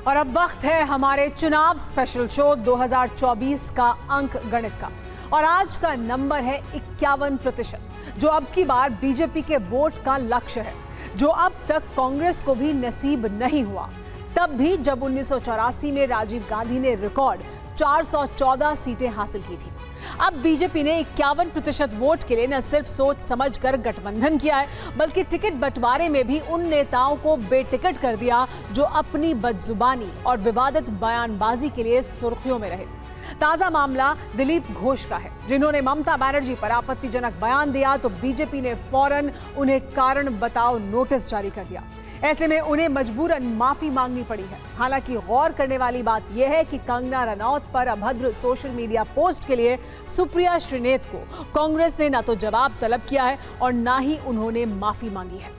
और अब वक्त है हमारे चुनाव स्पेशल शो 2024 का अंक गणित का। और आज का नंबर है 51%, जो अब की बार बीजेपी के वोट का लक्ष्य है, जो अब तक कांग्रेस को भी नसीब नहीं हुआ। तब भी जब 1984 में राजीव गांधी ने रिकॉर्ड 414 सीटें हासिल की थी। अब बीजेपी ने 51% वोट के लिए न सिर्फ सोच समझकर गठबंधन किया है, बल्कि टिकट बंटवारे में भी उन नेताओं को बेटिकट कर दिया जो अपनी बदजुबानी और विवादित बयानबाजी के लिए सुर्खियों में रहे। ताजा मामला दिलीप घोष का है, जिन्होंने ममता बनर्जी पर आपत्तिजनक बयान दिया तो बीजेपी ने फौरन उन्हें कारण बताओ नोटिस जारी कर दिया। ऐसे में उन्हें मजबूरन माफी मांगनी पड़ी है। हालांकि गौर करने वाली बात यह है कि कंगना रनौत पर अभद्र सोशल मीडिया पोस्ट के लिए सुप्रिया श्रीनेत को कांग्रेस ने न तो जवाब तलब किया है और न ही उन्होंने माफी मांगी है।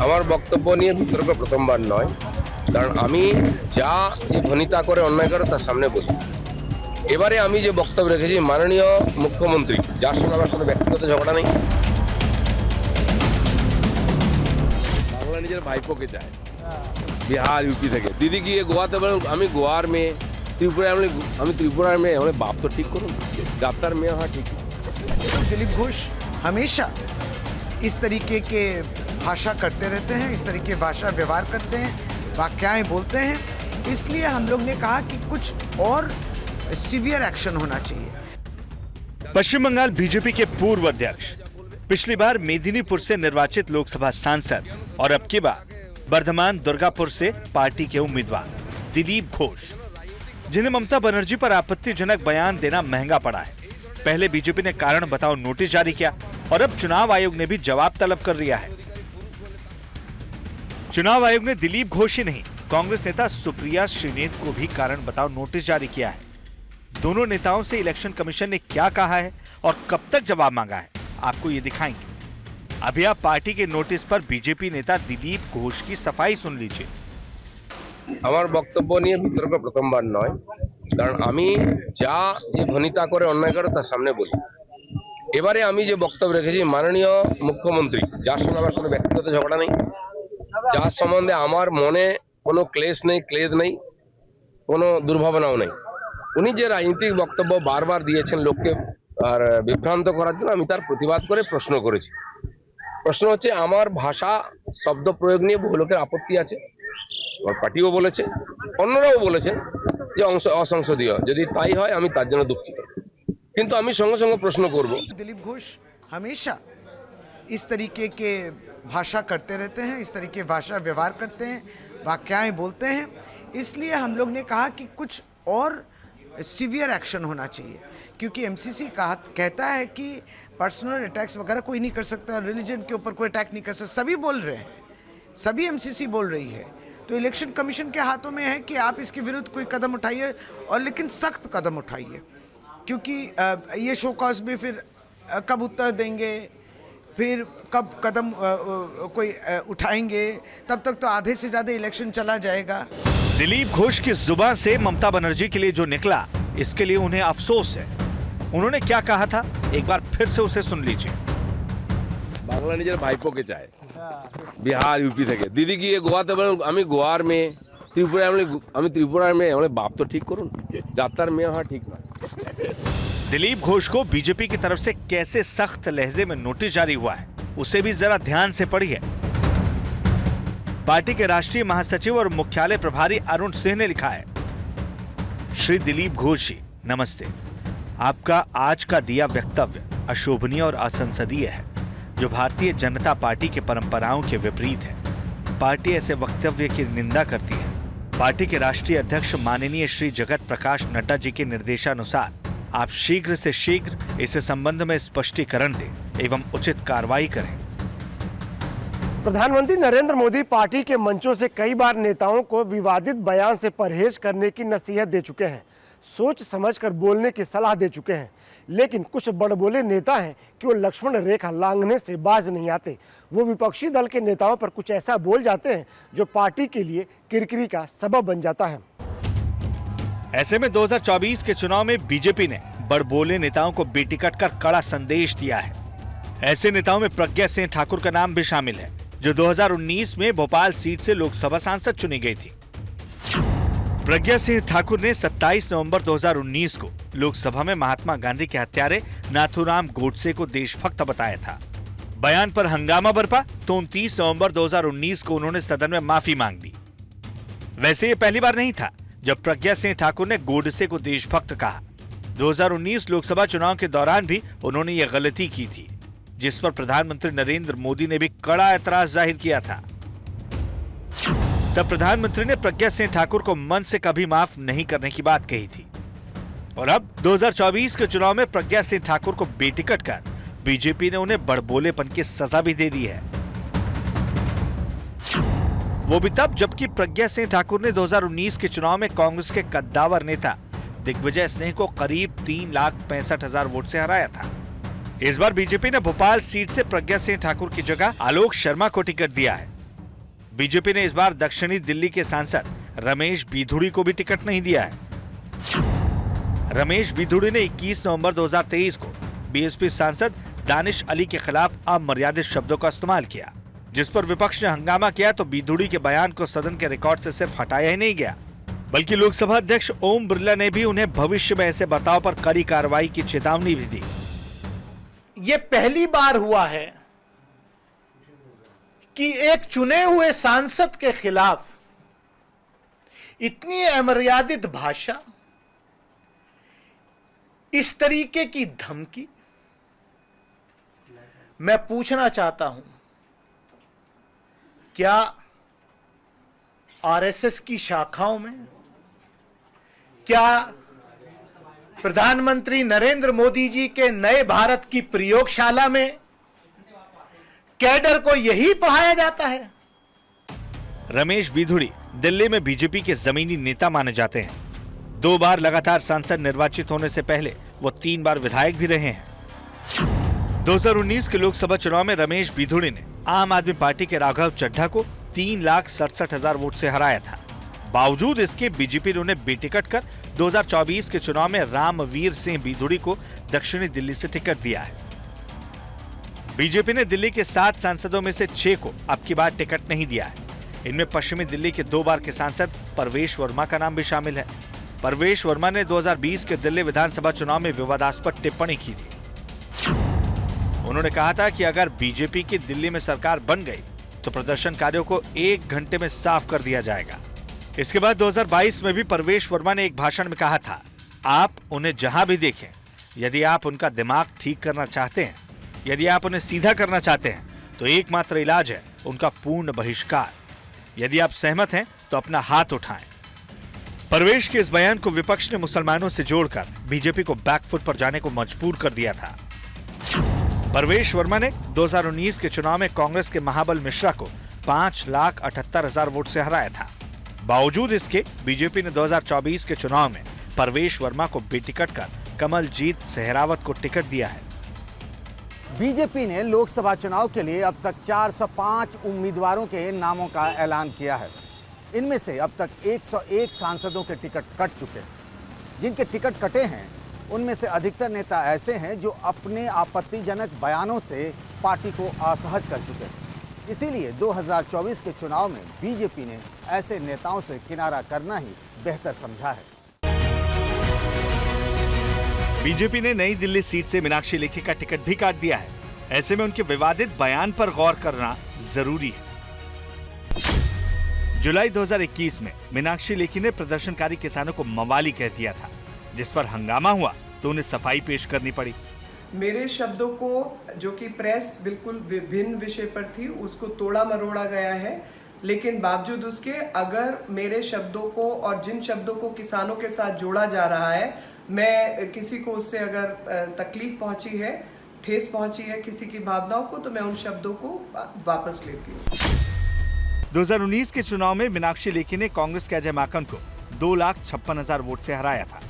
আমার বক্তব্য নিয়ে বিতর্ক প্রথমবার নয়, কারণ আমি যা ভনিতা করে অন্যায় করে তার সামনে বলি। এবারে আমি যে বক্তব্য রেখেছি মাননীয় মুখ্যমন্ত্রী, যার সঙ্গে আমার কোনো ব্যক্তিগত ঝগড়া নেই, বাংলা নিজের ভাইপোকে চায় বিহার ইউপি থেকে। দিদি গিয়ে গোয়াতে বলেন আমি গোয়ার মেয়ে, ত্রিপুরায় আমি ত্রিপুরার মেয়ে, হলে বাপ তো ঠিক করুন, ডাক্তার মেয়ে হওয়া ঠিক। दिलीप घोष हमेशा इस तरीके के भाषा करते रहते हैं, इस तरीके भाषा व्यवहार करते हैं, वाक्याएं बोलते हैं। इसलिए हम लोग ने कहा कि कुछ और सीवियर एक्शन होना चाहिए। पश्चिम बंगाल बीजेपी के पूर्व अध्यक्ष, पिछली बार मेदिनीपुर से निर्वाचित लोकसभा सांसद और अब की बार बर्धमान दुर्गापुर से पार्टी के उम्मीदवार दिलीप घोष, जिन्हें ममता बनर्जी पर आपत्तिजनक बयान देना महंगा पड़ा है। पहले बीजेपी ने कारण बताओ नोटिस जारी किया और अब चुनाव आयोग ने भी जवाब तलब कर लिया है। चुनाव आयोग ने दिलीप घोष ही नहीं, कांग्रेस नेता सुप्रिया श्रीनेत को भी कारण बताओ नोटिस जारी किया है। दोनों नेताओं से इलेक्शन कमीशन ने क्या कहा है और कब तक जवाब मांगा है, आपको ये दिखाएंगे। अभी आप पार्टी के नोटिस पर बीजेपी नेता दिलीप घोष की सफाई सुन लीजिए। আমার বক্তব্য নিয়ে বিতর্ক প্রথমবার নয়, কারণ আমি যা ভনিতা করে অন্যায় করে তার সামনে বলি। এবারে আমি যে বক্তব্য রেখেছি মাননীয় মুখ্যমন্ত্রী, যার সঙ্গে আমার কোনো ব্যক্তিগত ঝগড়া নেই, যার সম্বন্ধে আমার মনে কোনো ক্লেশ নেই, ক্লেদ নেই, কোনো দুর্ভাবনাও নেই, উনি যে রাজনৈতিক বক্তব্য বারবার দিয়েছেন লোককে আর বিভ্রান্ত করার জন্য, আমি তার প্রতিবাদ করে প্রশ্ন করেছি। প্রশ্ন হচ্ছে আমার ভাষা শব্দ প্রয়োগ নিয়ে বহু লোকের আপত্তি আছে, আমার পার্টিও বলেছে, অন্যরাও বলেছেন যে অসংসদীয়। যদি তাই হয় আমি তার জন্য দুঃখিত, কিন্তু আমি সঙ্গে সঙ্গে প্রশ্ন করব। दिलीप घोष हमेशा इस तरीके के भाषा करते रहते हैं, इस तरीके भाषा व्यवहार करते हैं, वाक्याएं बोलते हैं। इसलिए हम लोग ने कहा कि कुछ और सीवियर एक्शन होना चाहिए, क्योंकि एमसीसी कहता है कि पर्सनल अटैक्स वगैरह कोई नहीं कर सकता, रिलीजन के ऊपर कोई अटैक नहीं कर सकता। सभी बोल रहे हैं, सभी एमसीसी बोल रही है। तो इलेक्शन कमीशन के हाथों में है कि आप इसके विरुद्ध कोई कदम उठाइए, और लेकिन सख्त कदम उठाइए, क्योंकि ये शो कॉज में फिर कब उत्तर देंगे, फिर कब कदम कोई उठाएंगे, तब तक तो आधे से ज़्यादा इलेक्शन चला जाएगा। दिलीप घोष की जुबान से ममता बनर्जी के लिए जो निकला, इसके लिए उन्हें अफसोस है। उन्होंने क्या कहा था, एक बार फिर से उसे सुन लीजिए। বাংলা নিজের ভাইপোকে চায় বিহার ইউপি থেকে। দিদি গিয়ে গোয়াতে বলেন আমি গোয়ার মেয়ে, ত্রিপুরায় আমি ত্রিপুরার মেয়ে, হলে বাপ তো ঠিক করুন, ডাক্তার মেয়ে হওয়া ঠিক নয়। दिलीप घोष को बीजेपी की तरफ से कैसे सख्त लहजे में नोटिस जारी हुआ है, उसे भी जरा ध्यान से पढ़िए। पार्टी के राष्ट्रीय महासचिव और मुख्यालय प्रभारी अरुण सिंह ने लिखा है, श्री दिलीप घोष जी नमस्ते। आपका आज का दिया वक्तव्य अशोभनीय और असंसदीय है, जो भारतीय जनता पार्टी के परंपराओं के विपरीत है। पार्टी ऐसे वक्तव्य की निंदा करती है। पार्टी के राष्ट्रीय अध्यक्ष माननीय श्री जगत प्रकाश नड्डा जी के निर्देशानुसार आप शीघ्र से शीघ्र इस संबंध में स्पष्टीकरण दें एवं उचित कार्रवाई करें। प्रधानमंत्री नरेंद्र मोदी पार्टी के मंचों से कई बार नेताओं को विवादित बयान से परहेज करने की नसीहत दे चुके हैं। सोच समझकर बोलने की सलाह दे चुके हैं। लेकिन कुछ बड़बोले नेता हैं कि वो लक्ष्मण रेखा लांघने से बाज नहीं आते। वो विपक्षी दल के नेताओं पर कुछ ऐसा बोल जाते हैं जो पार्टी के लिए किरकिरी का सबब बन जाता है। ऐसे में 2024 के चुनाव में बीजेपी ने बड़बोले नेताओं को बेटिकट कर कड़ा संदेश दिया है। ऐसे नेताओं में प्रज्ञा सिंह ठाकुर का नाम भी शामिल है, जो 2019 में भोपाल सीट से लोकसभा सांसद चुनी गई थी। प्रज्ञा सिंह ठाकुर ने 27 नवंबर 2019 को लोकसभा में महात्मा गांधी के हत्यारे नाथूराम गोडसे को देशभक्त बताया था। बयान पर हंगामा बरपा तो 29 नवंबर 2019 को उन्होंने सदन में माफी मांग ली। वैसे ये पहली बार नहीं था जब प्रज्ञा सिंह ठाकुर ने गोडसे को देशभक्त कहा। 2019 लोकसभा चुनाव के दौरान भी उन्होंने ये गलती की थी, जिस पर प्रधानमंत्री नरेंद्र मोदी ने भी कड़ा एतराज जाहिर किया था। तब प्रधानमंत्री ने प्रज्ञा सिंह ठाकुर को मन से कभी माफ नहीं करने की बात कही थी। और अब 2024 के चुनाव में प्रज्ञा सिंह ठाकुर को बेटिकट कर बीजेपी ने उन्हें बड़बोलेपन की सजा भी दे दी है। वो भी तब जबकि प्रज्ञा सिंह ठाकुर ने 2019 के चुनाव में कांग्रेस के कद्दावर नेता दिग्विजय सिंह को करीब 3,65,000 वोट से हराया था। इस बार बीजेपी ने भोपाल सीट से प्रज्ञा सिंह ठाकुर की जगह आलोक शर्मा को टिकट दिया है। बीजेपी ने इस बार दक्षिणी दिल्ली के सांसद रमेश बिधूड़ी को भी टिकट नहीं दिया है। रमेश बिधूड़ी ने 21 नवंबर 2023 को बीएसपी सांसद दानिश अली के खिलाफ अमर्यादित शब्दों का इस्तेमाल किया, जिस पर विपक्ष ने हंगामा किया तो बिधूड़ी के बयान को सदन के रिकॉर्ड से सिर्फ हटाया ही नहीं गया, बल्कि लोकसभा अध्यक्ष ओम बिरला ने भी उन्हें भविष्य में ऐसे बर्ताव पर कड़ी कार्रवाई की चेतावनी भी दी। ये पहली बार हुआ है कि एक चुने हुए सांसद के खिलाफ इतनी अमर्यादित भाषा, इस तरीके की धमकी। मैं पूछना चाहता हूं, क्या आरएसएस की शाखाओं में, क्या प्रधानमंत्री नरेंद्र मोदी जी के नए भारत की प्रयोगशाला में कैडर को यही पढ़ाया जाता है? रमेश बिधूड़ी दिल्ली में बीजेपी के जमीनी नेता माने जाते हैं। 2 बार लगातार सांसद निर्वाचित होने से पहले वो 3 बार विधायक भी रहे हैं। 2019 के लोकसभा चुनाव में रमेश बिधूड़ी ने आम आदमी पार्टी के राघव चड्ढा को 3,67,000 वोट से हराया था। बावजूद इसके बीजेपी ने उन्हें बेटिकट कर 2024 के चुनाव में रामवीर सिंह बिधूड़ी को दक्षिणी दिल्ली से टिकट दिया है। बीजेपी ने दिल्ली के 7 सांसदों में से 6 को अब की बार टिकट नहीं दिया है। इनमें पश्चिमी दिल्ली के 2 बार के सांसद परवेश वर्मा का नाम भी शामिल है। परवेश वर्मा ने 2020 के दिल्ली विधानसभा चुनाव में विवादास्पद टिप्पणी की थी। उन्होंने कहा था कि अगर बीजेपी की दिल्ली में सरकार बन गई तो प्रदर्शनकारियों को 1 घंटे में साफ कर दिया जाएगा। इसके बाद 2022 में भी परवेश वर्मा ने एक भाषण में कहा था, आप उन्हें जहां भी देखें, यदि आप उनका दिमाग ठीक करना चाहते हैं, यदि आप उन्हें सीधा करना चाहते हैं, तो एकमात्र इलाज है उनका पूर्ण बहिष्कार। यदि आप सहमत हैं तो अपना हाथ उठाएं। परवेश के इस बयान को विपक्ष ने मुसलमानों से जोड़कर बीजेपी को बैकफुट पर जाने को मजबूर कर दिया था। परवेश वर्मा ने 2019 के चुनाव में कांग्रेस के महाबल मिश्रा को 5,78,000 वोट से हराया था। बावजूद इसके बीजेपी ने 2024 के चुनाव में परवेश वर्मा को बेटिकट कर कमलजीत सहरावत को टिकट दिया है। बीजेपी ने लोकसभा चुनाव के लिए अब तक 405 उम्मीदवारों के नामों का ऐलान किया है। इनमें से अब तक 101 सांसदों के टिकट कट चुके हैं। जिनके टिकट कटे हैं उनमें से अधिकतर नेता ऐसे हैं जो अपने आपत्तिजनक बयानों से पार्टी को असहज कर चुके हैं। इसीलिए 2024 के चुनाव में बीजेपी ने ऐसे नेताओं से किनारा करना ही बेहतर समझा है। बीजेपी ने नई दिल्ली सीट से मीनाक्षी लेखी का टिकट भी काट दिया है। ऐसे में उनके विवादित बयान पर गौर करना जरूरी है। जुलाई 2021 में मीनाक्षी लेखी ने प्रदर्शनकारी किसानों को मवाली कह दिया था, जिस पर हंगामा हुआ तो उन्हें सफाई पेश करनी पड़ी। मेरे शब्दों को, जो कि प्रेस बिल्कुल विभिन्न विषय पर थी, उसको तोड़ा मरोड़ा गया है, लेकिन बावजूद उसके अगर मेरे शब्दों को और जिन शब्दों को किसानों के साथ जोड़ा जा रहा है, मैं किसी को उससे अगर तकलीफ पहुंची है, ठेस पहुंची है किसी की भावनाओं को, तो मैं उन शब्दों को वापस लेती हूँ। 2019 के चुनाव में मीनाक्षी लेखी ने कांग्रेस के अजय माकन को 2,56,000 वोट से हराया था।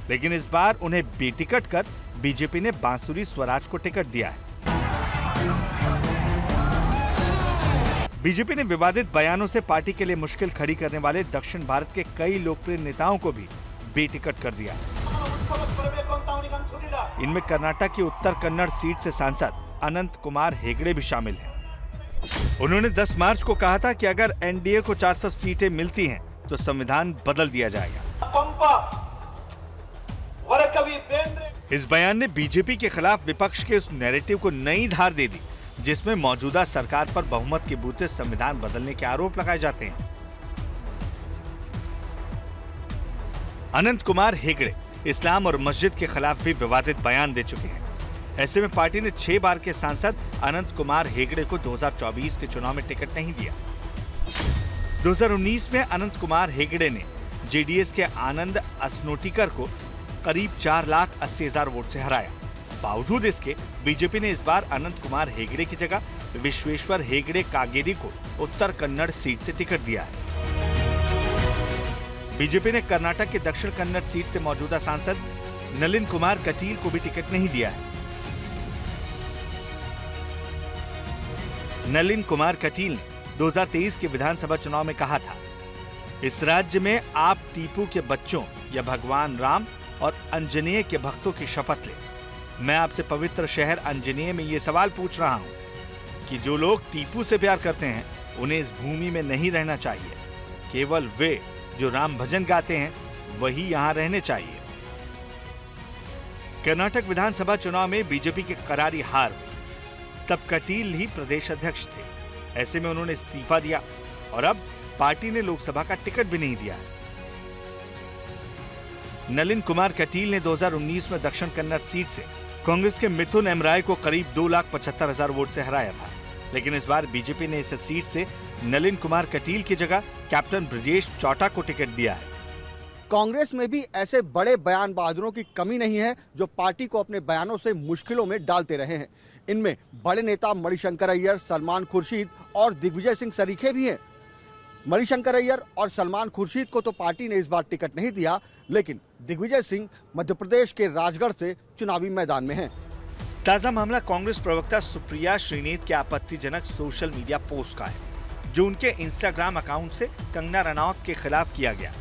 लेकिन इस बार उन्हें बेटिकट कर बीजेपी ने बांसुरी स्वराज को टिकट दिया है। बीजेपी ने विवादित बयानों से पार्टी के लिए मुश्किल खड़ी करने वाले दक्षिण भारत के कई लोकप्रिय नेताओं को भी बेटिकट कर दिया। इनमें कर्नाटक की उत्तर कन्नड़ सीट से सांसद अनंत कुमार हेगड़े भी शामिल हैं। उन्होंने 10 मार्च को कहा था कि अगर एनडीए को 400 सीटें मिलती हैं तो संविधान बदल दिया जाएगा। इस बयान ने बीजेपी के खिलाफ विपक्ष के उस नैरेटिव को नई धार दे दी जिसमें मौजूदा सरकार पर बहुमत के बूते संविधान बदलने के आरोप लगाए जाते हैं। अनंत कुमार हेगड़े इस्लाम और मस्जिद के खिलाफ भी विवादित बयान दे चुके हैं। ऐसे में पार्टी ने 6 बार के सांसद अनंत कुमार हेगड़े को 2024 के चुनाव में टिकट नहीं दिया। 2019 में अनंत कुमार हेगड़े ने जेडीएस के आनंद असनोटीकर को करीब 4,80,000 वोट से हराया। बावजूद इसके बीजेपी ने इस बार अनंत कुमार हेगड़े की जगह विश्वेश्वर हेगड़े कागेरी को उत्तर कन्नड़ सीट से टिकट दिया है। बीजेपी ने कर्नाटक के दक्षिण कन्नड़ सीट से मौजूदा सांसद नलिन कुमार कटील को भी टिकट नहीं दिया है। नलिन कुमार कटील ने 2023 के विधानसभा चुनाव में कहा था, इस राज्य में आप टीपू के बच्चों या भगवान राम और अंजनेय के भक्तों की शपथ लें। मैं आपसे पवित्र शहर अंजनेय में ये सवाल पूछ रहा हूं कि जो लोग टीपू से प्यार करते हैं उन्हें इस भूमि में नहीं रहना चाहिए। केवल वे जो राम भजन गाते हैं वही यहां रहने चाहिए। कर्नाटक विधानसभा चुनाव में बीजेपी की करारी हार हुई। तब कटील ही प्रदेश अध्यक्ष थे। ऐसे में उन्होंने इस्तीफा दिया और अब पार्टी ने लोकसभा का टिकट भी नहीं दिया है। नलिन कुमार कटील ने 2019 में दक्षिण कन्नड़ सीट से कांग्रेस के मिथुन एम राय को करीब 2,75,000 वोट से हराया था। लेकिन इस बार बीजेपी ने इस सीट से नलिन कुमार कटील की जगह कैप्टन ब्रजेश चौटा को टिकट दिया है। कांग्रेस में भी ऐसे बड़े बयानबाजों की कमी नहीं है जो पार्टी को अपने बयानों से मुश्किलों में डालते रहे हैं। इनमें बड़े नेता मणिशंकर अय्यर, सलमान खुर्शीद और दिग्विजय सिंह सरीखे भी हैं। मणिशंकर अय्यर और सलमान खुर्शीद को तो पार्टी ने इस बार टिकट नहीं दिया, लेकिन दिग्विजय सिंह मध्य प्रदेश के राजगढ़ से चुनावी मैदान में हैं। ताजा मामला कांग्रेस प्रवक्ता सुप्रिया श्रीनेत के आपत्तिजनक सोशल मीडिया पोस्ट का है, जो उनके इंस्टाग्राम अकाउंट से कंगना रनौत के खिलाफ किया गया।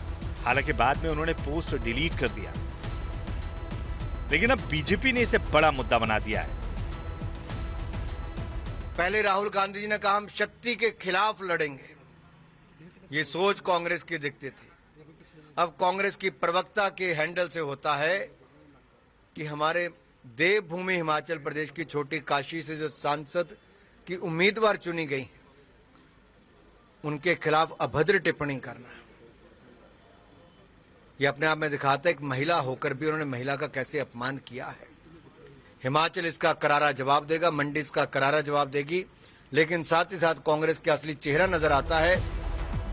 हालांकि बाद में उन्होंने पोस्ट डिलीट कर दिया, लेकिन अब बीजेपी ने इसे बड़ा मुद्दा बना दिया है। पहले राहुल गांधी जी ने कहा हम शक्ति के खिलाफ लड़ेंगे, ये सोच कांग्रेस की दिखती थी। अब कांग्रेस की प्रवक्ता के हैंडल से होता है कि हमारे देवभूमि हिमाचल प्रदेश की छोटी काशी से जो सांसद की उम्मीदवार चुनी गई उनके खिलाफ अभद्र टिप्पणी करना, ये अपने आप में दिखाता है कि महिला होकर भी उन्होंने महिला का कैसे अपमान किया है। हिमाचल इसका करारा जवाब देगा, मंडी इसका करारा जवाब देगी, लेकिन साथ ही साथ कांग्रेस का असली चेहरा नजर आता है।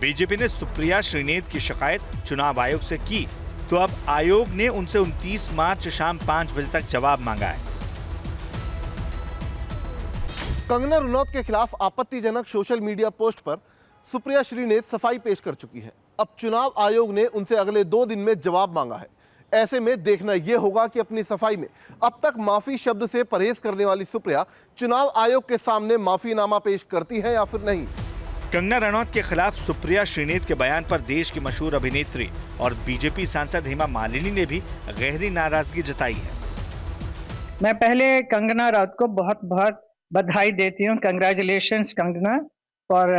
बीजेपी ने सुप्रिया श्रीनेत की शिकायत चुनाव आयोग से की, तो अब आयोग ने उनसे 29 मार्च शाम 5 बजे तक जवाब मांगा है। कंगना रनौत के खिलाफ आपत्तिजनक सोशल मीडिया पोस्ट पर सुप्रिया श्रीनेत सफाई पेश कर चुकी हैं। अब चुनाव आयोग ने उनसे अगले 2 दिन में जवाब मांगा है। ऐसे में देखना यह होगा कि अपनी सफाई में अब तक माफी शब्द से परहेज करने वाली सुप्रिया चुनाव आयोग के सामने माफीनामा पेश करती है या फिर नहीं। कंगना रनौत के खिलाफ सुप्रिया श्रीनेत के बयान पर देश की मशहूर अभिनेत्री और बीजेपी सांसद हेमा मालिनी ने भी गहरी नाराजगी जताई है। मैं पहले कंगना रनौत को बहुत बहुत बधाई देती हूँ। Congratulations Kangana for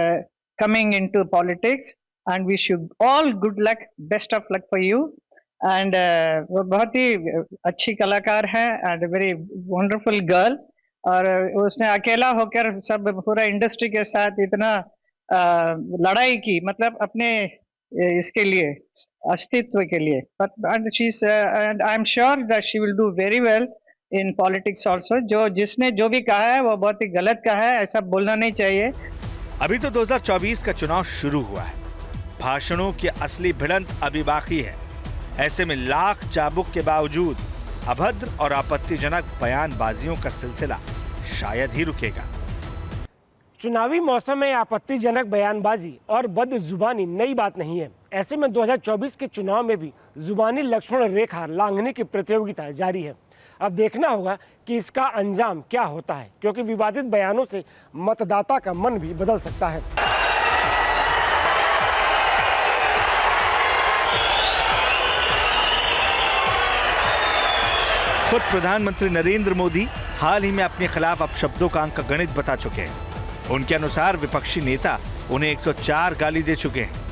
coming into politics and wish you all good luck, best of luck for you. And वो बहुत ही अच्छी कलाकार है एंड वेरी वंडरफुल गर्ल, और उसने अकेला होकर सब पूरा इंडस्ट्री के साथ इतना लड़ाई की, मतलब अपने इसके लिए, अस्तित्व के लिए। But she is, I am sure that she will do very well in politics also. जिसने जो भी कहा है वो बहुत ही गलत कहा है, ऐसा बोलना नहीं चाहिए। अभी तो 2024 का चुनाव शुरू हुआ है, भाषणों की असली भिड़ंत अभी बाकी है। ऐसे में लाख चाबुक के बावजूद अभद्र और आपत्तिजनक बयानबाजियों का सिलसिला शायद ही रुकेगा। चुनावी मौसम में आपत्तिजनक बयानबाजी और बदजुबानी नई बात नहीं है। ऐसे में 2024 के चुनाव में भी जुबानी लक्ष्मण रेखा लांघने की प्रतियोगिता जारी है। अब देखना होगा कि इसका अंजाम क्या होता है, क्योंकि विवादित बयानों से मतदाता का मन भी बदल सकता है। खुद प्रधानमंत्री नरेंद्र मोदी हाल ही में अपने खिलाफ अपशब्दों का अंक गणित बता चुके हैं। उनके अनुसार विपक्षी नेता उन्हें 104 गाली दे चुके हैं।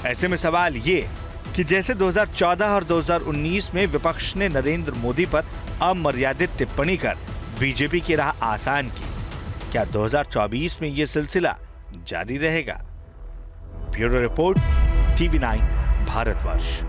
ऐसे में सवाल ये कि जैसे 2014 और 2019 में विपक्ष ने नरेंद्र मोदी पर अमर्यादित टिप्पणी कर बीजेपी की राह आसान की, क्या 2024 में ये सिलसिला जारी रहेगा? Bureau report, TV9 Bharatvarsh.